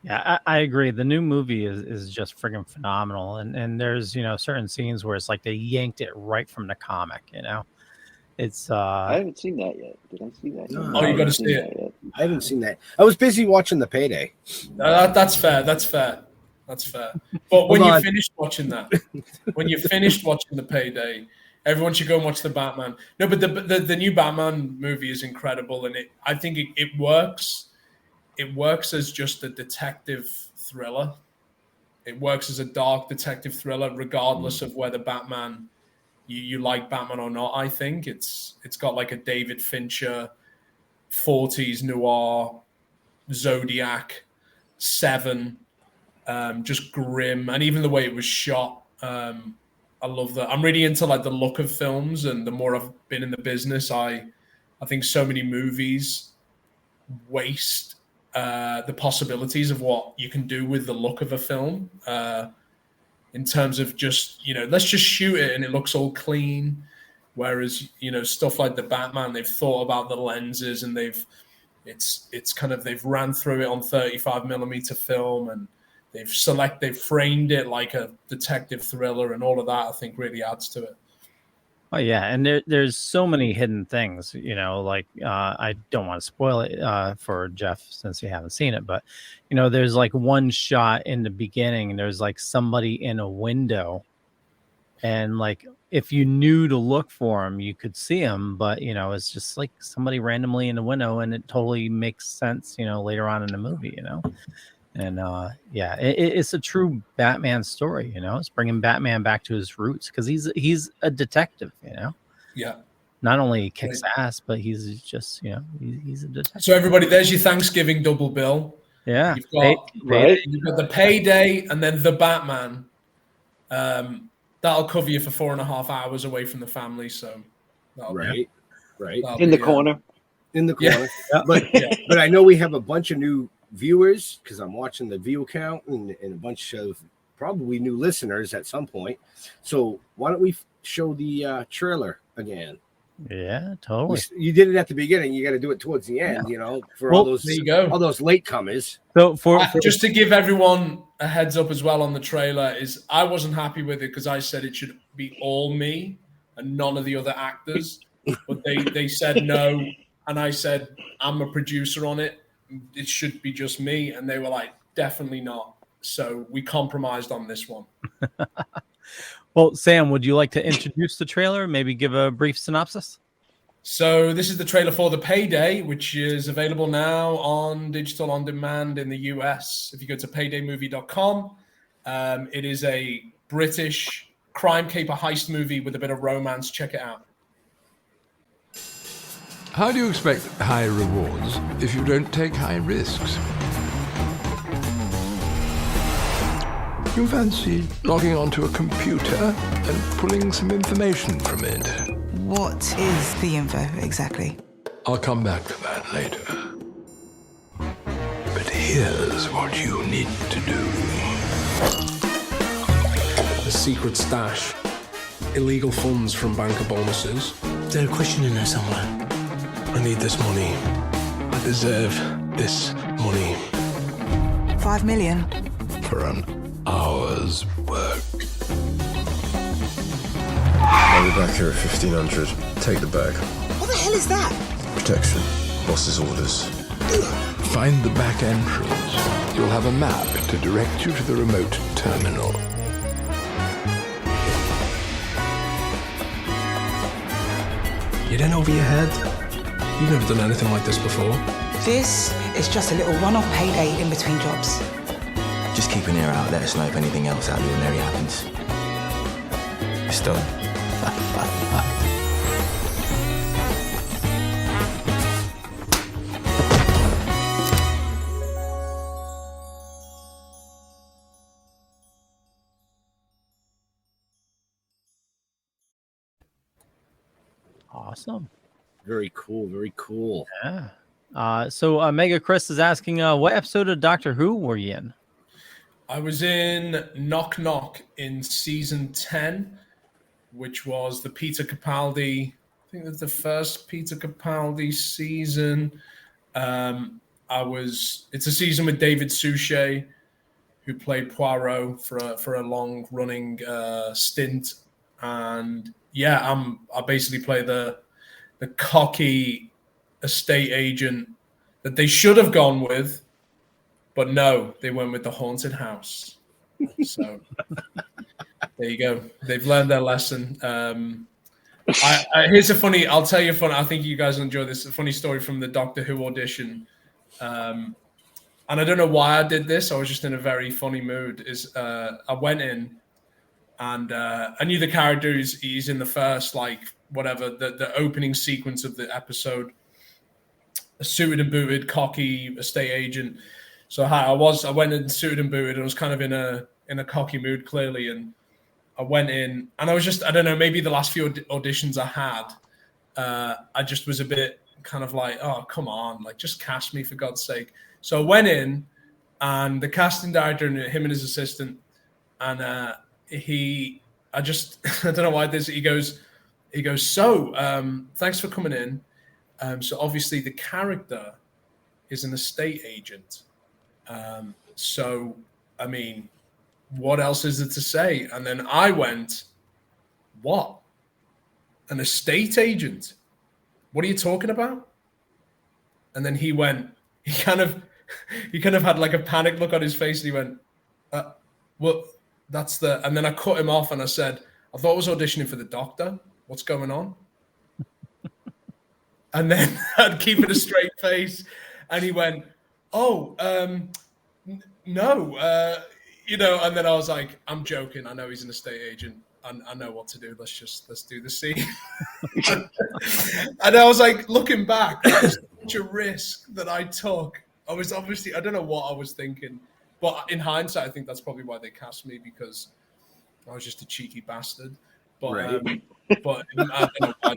Yeah, I agree. The new movie is just friggin' phenomenal. And there's, certain scenes where it's like they yanked it right from the comic, It's I haven't seen that yet. Did I see that yet? Oh, you got to see it. I haven't seen that. I was busy watching The Payday. That's fair. But when you finished watching that, when you finished watching The Payday, everyone should go and watch The Batman. No, but the new Batman movie is incredible, and I think it works. It works as just a detective thriller. It works as a dark detective thriller, regardless of whether Batman. You like Batman or not, I think. It's got like a David Fincher 40s noir, Zodiac, Seven, just grim. And even the way it was shot, I love that. I'm really into like the look of films, and the more I've been in the business, I think so many movies waste the possibilities of what you can do with the look of a film. In terms of just, let's just shoot it and it looks all clean. Whereas, stuff like the Batman, they've thought about the lenses, and they've ran through it on 35mm film, and they've framed it like a detective thriller, and all of that I think really adds to it. Oh yeah, and there's so many hidden things, like I don't want to spoil it for Jeff since you haven't seen it, but there's like one shot in the beginning, there's like somebody in a window, and like if you knew to look for him, you could see him, but it's just like somebody randomly in the window, and it totally makes sense, later on in the movie, And yeah, it's a true Batman story, It's bringing Batman back to his roots, because he's a detective, Yeah. Not only kicks ass, but he's just, he's a detective. So everybody, there's your Thanksgiving double bill. Yeah. You've got The Payday and then The Batman. That'll cover you for 4.5 hours away from the family. So right. In the corner. Yeah. But I know we have a bunch of new viewers, because I'm watching the view count, and a bunch of probably new listeners at some point. So why don't we show the trailer again? Yeah, totally. You did it at the beginning. You got to do it towards the end, for all those latecomers. So for just to give everyone a heads up as well on the trailer, is I wasn't happy with it because I said it should be all me and none of the other actors, but they said no, and I said I'm a producer on it. It should be just me, and they were like, definitely not. So we compromised on this one. Well, Sam, would you like to introduce the trailer? Maybe give a brief synopsis? So this is the trailer for The Payday, which is available now on digital on demand in the US. If you go to paydaymovie.com, it is a British crime caper heist movie with a bit of romance. Check it out. How do you expect high rewards if you don't take high risks? You fancy logging onto a computer and pulling some information from it? What is the info exactly? I'll come back to that later. But here's what you need to do. A secret stash. Illegal funds from banker bonuses. Is there a question in there somewhere? I need this money. I deserve this money. 5 million? For an hour's work. I'll be back here at 1500. Take the bag. What the hell is that? Protection. Boss's orders. Find the back entrance. You'll have a map to direct you to the remote terminal. You in over your head? You've never done anything like this before. This is just a little one-off payday in between jobs. Just keep an ear out. Let us know if anything else out of the ordinary happens. It's done. Awesome. Very cool. Very cool. Yeah. So Mega Chris is asking, what episode of Doctor Who were you in? I was in Knock Knock in season 10, which was the Peter Capaldi. I think that's the first Peter Capaldi season. It's a season with David Suchet, who played Poirot for a long running stint. And yeah, I basically play the cocky estate agent that they should have gone with, but no, they went with the haunted house. So there you go. They've learned their lesson. Here's a funny. I'll tell you a funny. I think you guys will enjoy this. A funny story from the Doctor Who audition. And I don't know why I did this. I was just in a very funny mood. I went in. And I knew the character he's in the first, the opening sequence of the episode, a suited and booted, cocky estate agent. So I went in suited and booted, and I was kind of in a cocky mood, clearly. And I went in, and I was just, I don't know, maybe the last few auditions I had, I just was a bit kind of like, oh, come on, just cast me for God's sake. So I went in, and the casting director and him and his assistant, and I don't know why this. He goes, so thanks for coming in. So obviously the character is an estate agent. So I mean, what else is there to say? And then I went, what? An estate agent? What are you talking about? And then he went, he kind of had like a panic look on his face, and he went, well, that's the, and then I cut him off and I said, I thought I was auditioning for the Doctor. What's going on? And then I'd keep it a straight face. And he went, oh, no, and then I was like, I'm joking. I know he's an estate agent. I know what to do. Let's do the scene. And I was like, looking back, that was such a risk that I took. I was obviously, I don't know what I was thinking. But in hindsight, I think that's probably why they cast me, because I was just a cheeky bastard. But right. But I don't know why.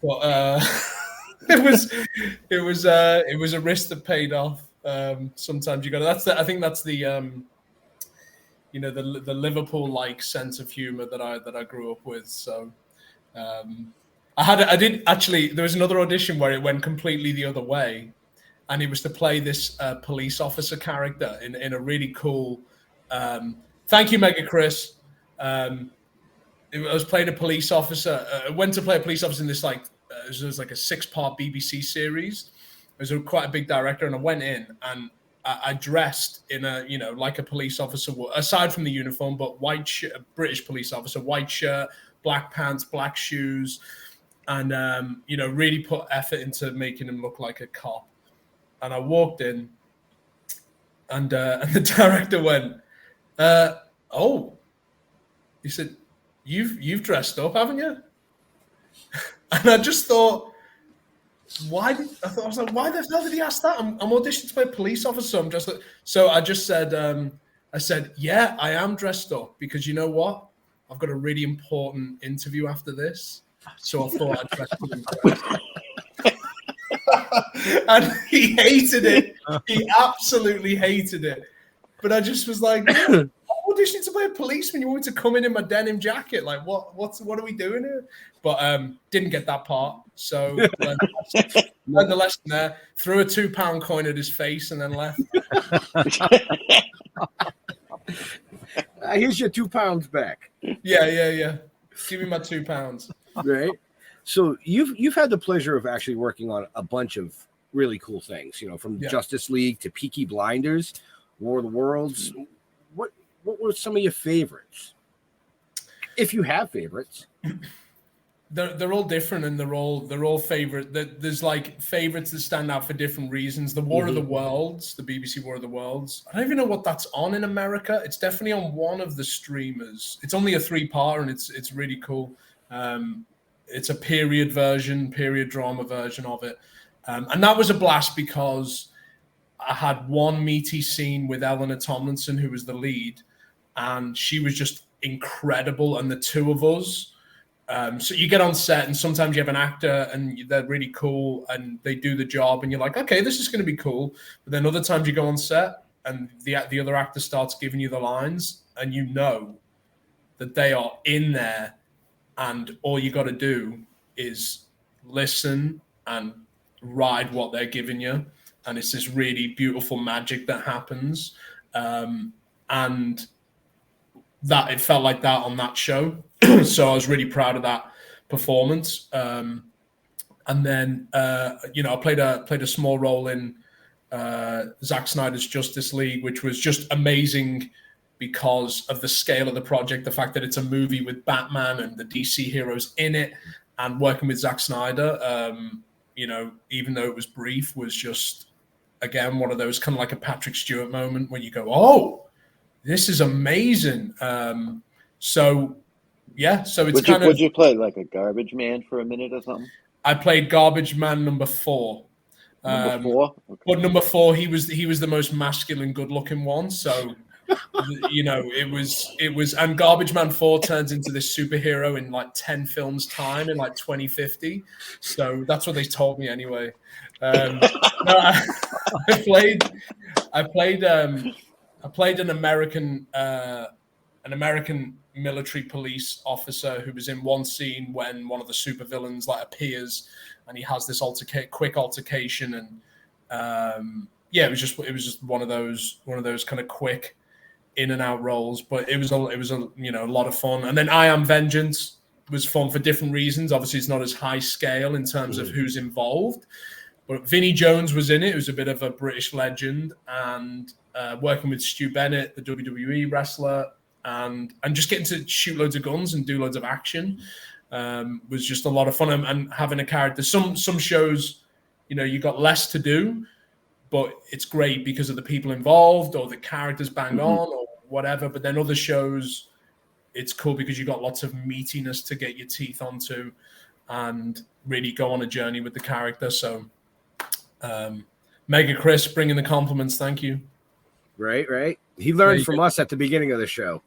But it was a risk that paid off. Sometimes you got to. I think that's the the Liverpool-like sense of humor that I grew up with. So I did actually. There was another audition where it went completely the other way. And it was to play this police officer character in a really cool. Thank you, Mega Chris. I was playing a police officer. I went to play a police officer in this it was like a 6-part BBC series. It was quite a big director, and I went in and I dressed in a like a police officer, aside from the uniform, but white shirt, British police officer, white shirt, black pants, black shoes, and really put effort into making him look like a cop. And I walked in, and the director went, "Oh," he said, "You've dressed up, haven't you?" And I just thought, why did he ask that? I'm auditioning to play a police officer. So I just said, yeah, I am dressed up because you know what? I've got a really important interview after this, so I thought I'd dress up. And he hated it. He absolutely hated it. But I just was like, I'm auditioning to play a policeman. You want me to come in my denim jacket? Like, what are we doing here? But didn't get that part. So Learned the lesson there. Threw a £2 coin at his face and then left. Here's your £2 back. Yeah. Give me my £2. Right. So you've had the pleasure of actually working on a bunch of really cool things, from Justice League to Peaky Blinders, War of the Worlds. What were some of your favorites? If you have favorites. They're all different and they're all favorite. There's like favorites that stand out for different reasons. The War of the Worlds, the BBC War of the Worlds. I don't even know what that's on in America. It's definitely on one of the streamers. It's only a 3-parter and it's really cool. It's a period drama version of it. And that was a blast because I had one meaty scene with Eleanor Tomlinson, who was the lead, and she was just incredible. And the two of us, so you get on set and sometimes you have an actor and they're really cool and they do the job and you're like, okay, this is going to be cool. But then other times you go on set and the other actor starts giving you the lines and you know that they are in there and all you got to do is listen and ride what they're giving you. And it's this really beautiful magic that happens. And that it felt like that on that show. So I was really proud of that performance. And then, I played a small role in Zack Snyder's Justice League, which was just amazing because of the scale of the project, the fact that it's a movie with Batman and the DC heroes in it, and working with Zack Snyder, even though it was brief, was just, again, one of those kind of like a Patrick Stewart moment where you go, oh, this is amazing. So it's Would you play like a garbage man for a minute or something? I played garbage man number 4. Number 4? Okay. But number 4, he was the most masculine, good-looking one. So, it was, and Garbage Man 4 turns into this superhero in like 10 films time in like 2050. So that's what they told me anyway. I played an American military police officer who was in one scene when one of the supervillains like appears and he has this quick altercation and it was just one of those kind of quick in and out roles, but it was a lot of fun. And then I Am Vengeance was fun for different reasons. Obviously it's not as high scale in terms of who's involved, but Vinnie Jones was in it, who's a bit of a British legend, and working with Stu Bennett, the WWE wrestler, and just getting to shoot loads of guns and do loads of action was just a lot of fun. And having a character, some shows, you got less to do, but it's great because of the people involved or the characters bang on or whatever. But then other shows, it's cool because you got lots of meatiness to get your teeth onto and really go on a journey with the character. So Mega Chris, bringing the compliments. Thank you. Right. He learned from us at the beginning of the show.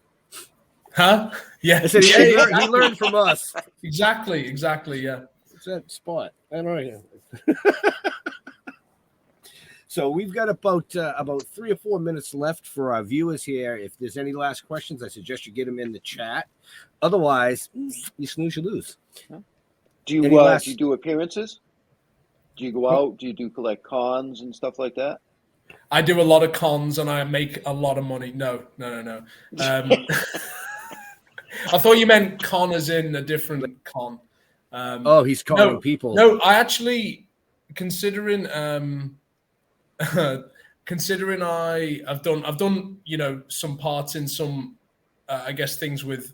Huh? Yeah. I said he learned from us. Exactly. Yeah. What's that spot? I don't know. So we've got about 3 or 4 minutes left for our viewers here. If there's any last questions, I suggest you get them in the chat. Otherwise, you snooze, you lose. Do you do appearances? Do you go out? Do you do collect cons and stuff like that? I do a lot of cons and I make a lot of money. No. I thought you meant con as in a different con. He's conning people. No, I actually, considering I've done some parts in some I guess things with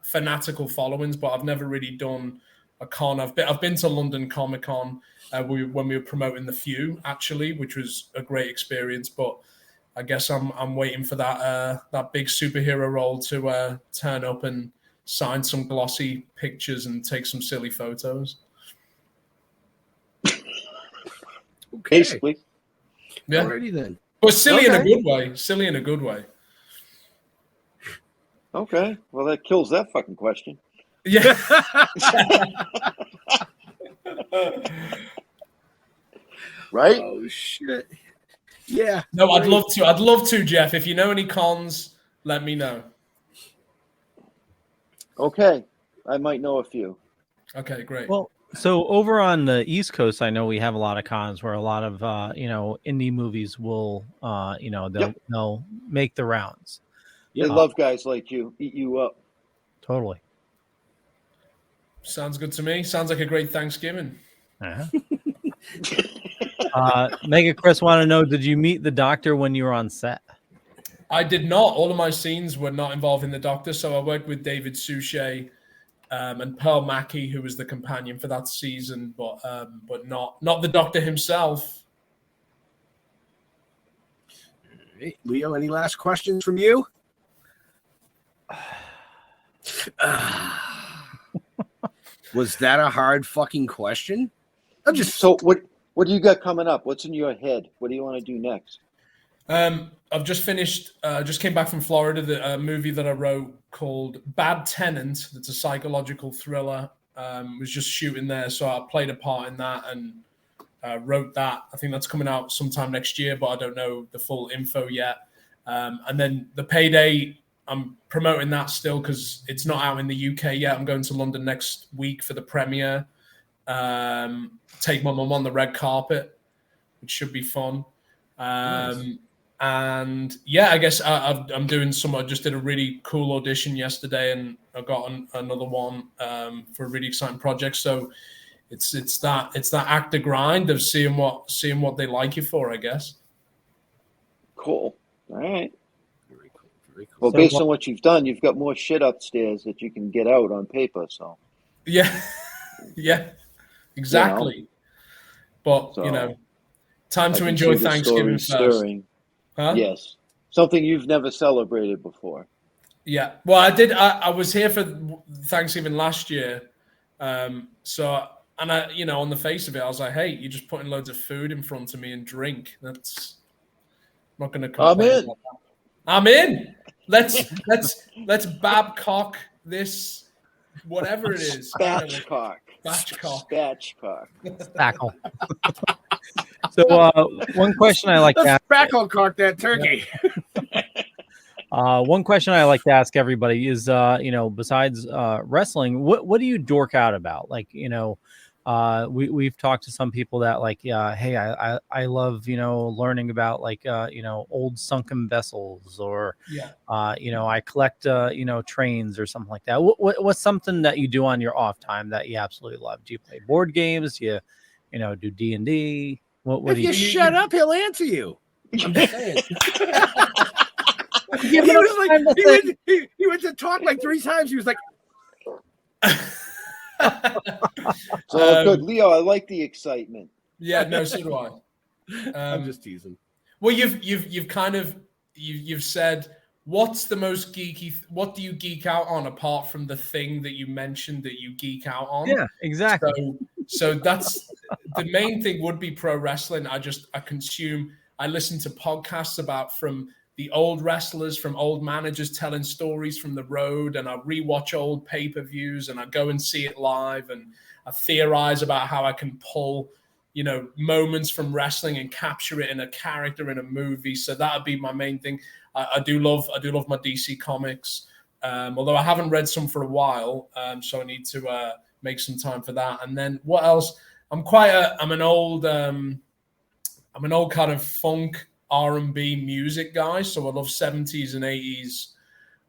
fanatical followings, but I've never really done a con. I've been to London Comic Con when we were promoting The Few, actually, which was a great experience. But I guess I'm waiting for that big superhero role to turn up and sign some glossy pictures and take some silly photos. Okay. Basically. Yeah. Alrighty then. But silly in a good way. Silly in a good way. Okay. Well, that kills that fucking question. Yeah. Right? Oh shit. Yeah. No, I'd love to. I'd love to, Jeff. If you know any cons, let me know. Okay. I might know a few. Okay, great. Well, So over on the East Coast, I know we have a lot of cons where a lot of indie movies will they'll make the rounds. They love guys like you. Eat you up. Totally. Sounds good to me. Sounds like a great Thanksgiving. Mega Chris want to know, did you meet the Doctor when you were on set? I did not. All of my scenes were not involving the Doctor, so I worked with David Suchet and Pearl Mackie, who was the companion for that season, but not the Doctor himself. Hey, Leo, any last questions from you? Was that a hard fucking question? So what do you got coming up? What's in your head? What do you want to do next? I've just finished, just came back from Florida, the movie that I wrote called Bad Tenant. It's a psychological thriller. Was just shooting there, so I played a part in that and wrote that. I think that's coming out sometime next year, but I don't know the full info yet. And then The Payday, I'm promoting that still because it's not out in the UK yet. I'm going to London next week for the premiere. Take my mum on the red carpet, which should be fun. Nice. And yeah, I guess I'm doing some. I just did a really cool audition yesterday, and I got another one for a really exciting project. So it's that actor grind of seeing what they like you for, I guess. Cool. All right. Very cool. Very cool. Well, based on what you've done, you've got more shit upstairs that you can get out on paper. So. Yeah. Yeah. Exactly. But time to enjoy Thanksgiving first. Huh? Yes. Something you've never celebrated before. Yeah. Well, I did. I was here for Thanksgiving last year. On the face of it, I was like, hey, you're just putting loads of food in front of me and drink. That's not going to complain. I'm in. Let's Babcock this, whatever it is. Spatchcock. Spackle. So one question I like to ask. Spackle cock that turkey. One question I like to ask everybody is, besides wrestling, what do you dork out about? Like, we've talked to some people that like, hey, I love, learning about like, old sunken vessels or, I collect, trains or something like that. What's something that you do on your off time that you absolutely love? Do you play board games? Do you, do D&D? What if do you shut up, he'll answer you. I'm just saying. He went to talk like 3 times. He was like, so good, Leo. I like the excitement. Yeah, no, so do I. I'm just teasing. Well, you've said, what's the most geeky? What do you geek out on apart from the thing that you mentioned that you geek out on? Yeah, exactly. So that's the main thing. Would be pro wrestling. I listen to podcasts from the old wrestlers, from old managers telling stories from the road, and I rewatch old pay-per-views, and I go and see it live, and I theorize about how I can pull, moments from wrestling and capture it in a character in a movie. So that would be my main thing. I do love my DC comics, although I haven't read some for a while, so I need to make some time for that. And then what else? I'm an old kind of funk R&B music guy, so I love 70s and 80s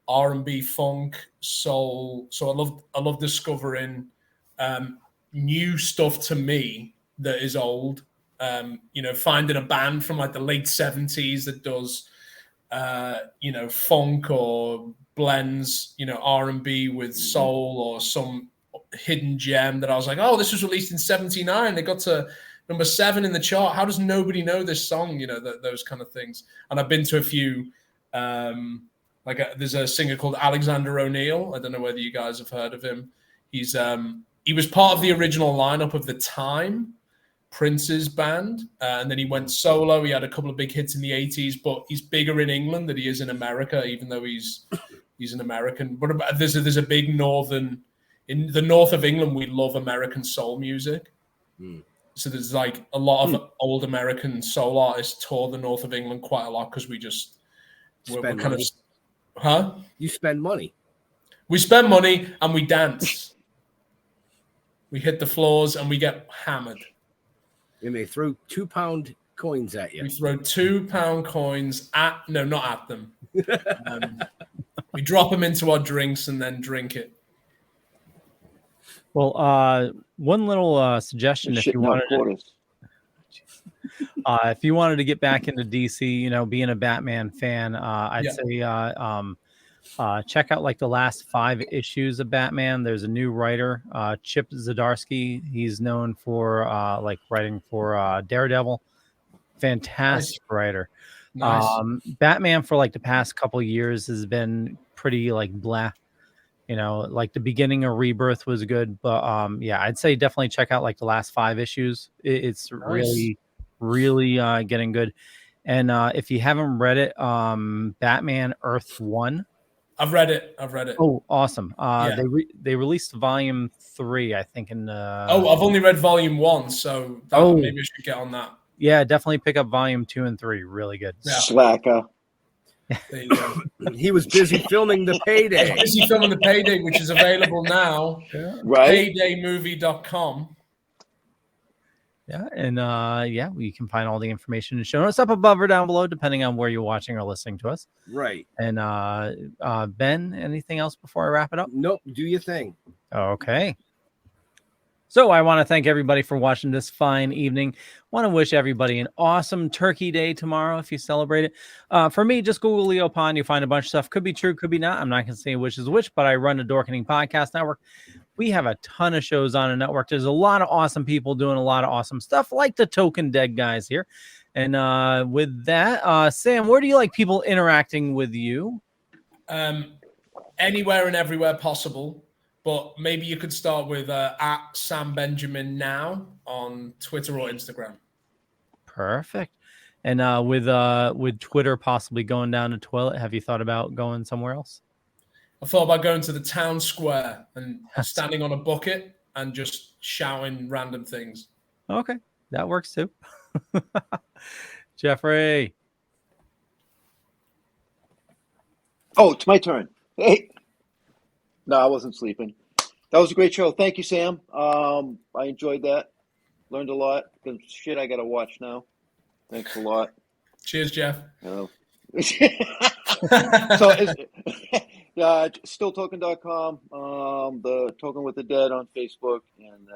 R&B, funk, soul. So I love discovering new stuff to me that is old. Finding a band from like the late 70s that does funk or blends R&B with soul or some hidden gem that I was like, oh, this was released in 79. They got to number 7 in the chart. How does nobody know this song? Those kind of things. And I've been to a few, there's a singer called Alexander O'Neill. I don't know whether you guys have heard of him. He was part of the original lineup of the Time, Prince's band. And then he went solo. He had a couple of big hits in the 80s, but he's bigger in England than he is in America, even though he's an American. But there's a big in the north of England, we love American soul music. So there's like a lot of old American soul artists tour the north of England quite a lot because we're kind of, You spend money. We spend money and we dance. We hit the floors and we get hammered. And they throw 2-pound coins at you. We throw 2-pound coins not at them. We drop them into our drinks and then drink it. Well, one little suggestion if you wanted to get back into DC, being a Batman fan, I'd say check out like the last 5 issues of Batman. There's a new writer, Chip Zdarsky. He's known for like writing for Daredevil. Fantastic writer. Nice. Batman for like the past couple of years has been pretty like blah. Like the beginning of Rebirth was good, but I'd say definitely check out like the last 5 issues. It's nice. really getting good. And if you haven't read it, Batman Earth 1. I've read it. Oh, awesome. They released volume 3, I think. I've only read volume 1, so maybe I should get on that. Yeah, definitely pick up volume 2 and 3. Really good. Yeah. Slacker. There you go. He was busy filming The Payday. Which is available now. Yeah. Right. Paydaymovie.com. Yeah, and you can find all the information and show notes up above or down below, depending on where you're watching or listening to us. Right. And Ben, anything else before I wrap it up? Nope. Do your thing. Okay. So I want to thank everybody for watching this fine evening. Want to wish everybody an awesome Turkey Day tomorrow if you celebrate it. For me, just Google Leo Pond. You find a bunch of stuff. Could be true, could be not. I'm not going to say which is which, but I run the Dorkening Podcast Network. We have a ton of shows on the network. There's a lot of awesome people doing a lot of awesome stuff, like the Token Dead guys here. And with that, Sam, where do you like people interacting with you? Anywhere and everywhere possible. But maybe you could start with at Sam Benjamin Now on Twitter or Instagram. Perfect. And with Twitter possibly going down the toilet, have you thought about going somewhere else? I thought about going to the town square and standing on a bucket and just shouting random things. Okay, that works too. Jeffrey. Oh, it's my turn. Hey. No, I wasn't sleeping. That was a great show. Thank you, Sam. I enjoyed that. Learned a lot. Because shit, I got to watch now. Thanks a lot. Cheers, Jeff. So, stilltoken.com, the Token with the Dead on Facebook. And,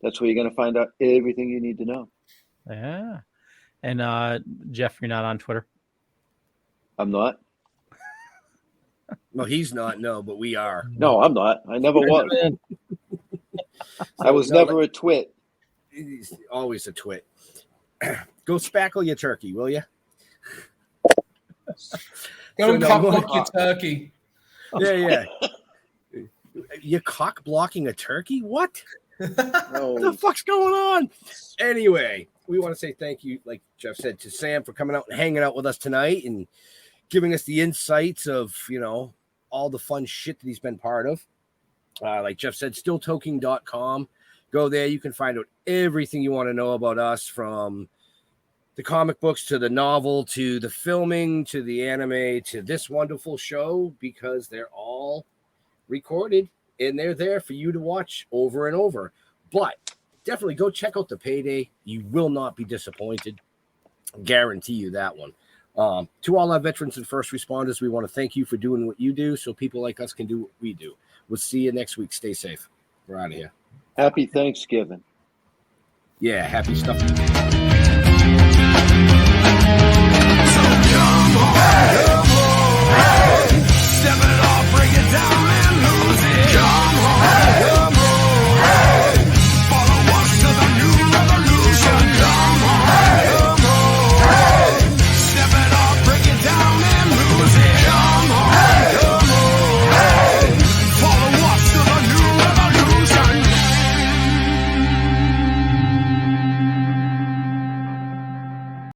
that's where you're going to find out everything you need to know. Yeah. And, Jeff, you're not on Twitter? I'm not. No, he's not. No, but we are. No, I'm not. I never was. I was never a twit. He's always a twit. Go spackle your turkey, will you? Go and cock block your turkey. Yeah. You're cock blocking a turkey? What? What the fuck's going on? Anyway, we want to say thank you, like Jeff said, to Sam for coming out and hanging out with us tonight and giving us the insights of, all the fun shit that he's been part of. Like Jeff said, stilltoking.com. Go there. You can find out everything you want to know about us, from the comic books to the novel to the filming to the anime to this wonderful show, because they're all recorded and they're there for you to watch over and over. But definitely go check out The Payday. You will not be disappointed. Guarantee you that one. To all our veterans and first responders, we want to thank you for doing what you do so people like us can do what we do. We'll see you next week. Stay safe. We're out of here. Happy Thanksgiving. Yeah, happy stuff. Step it off, break it down and lose it. Come on.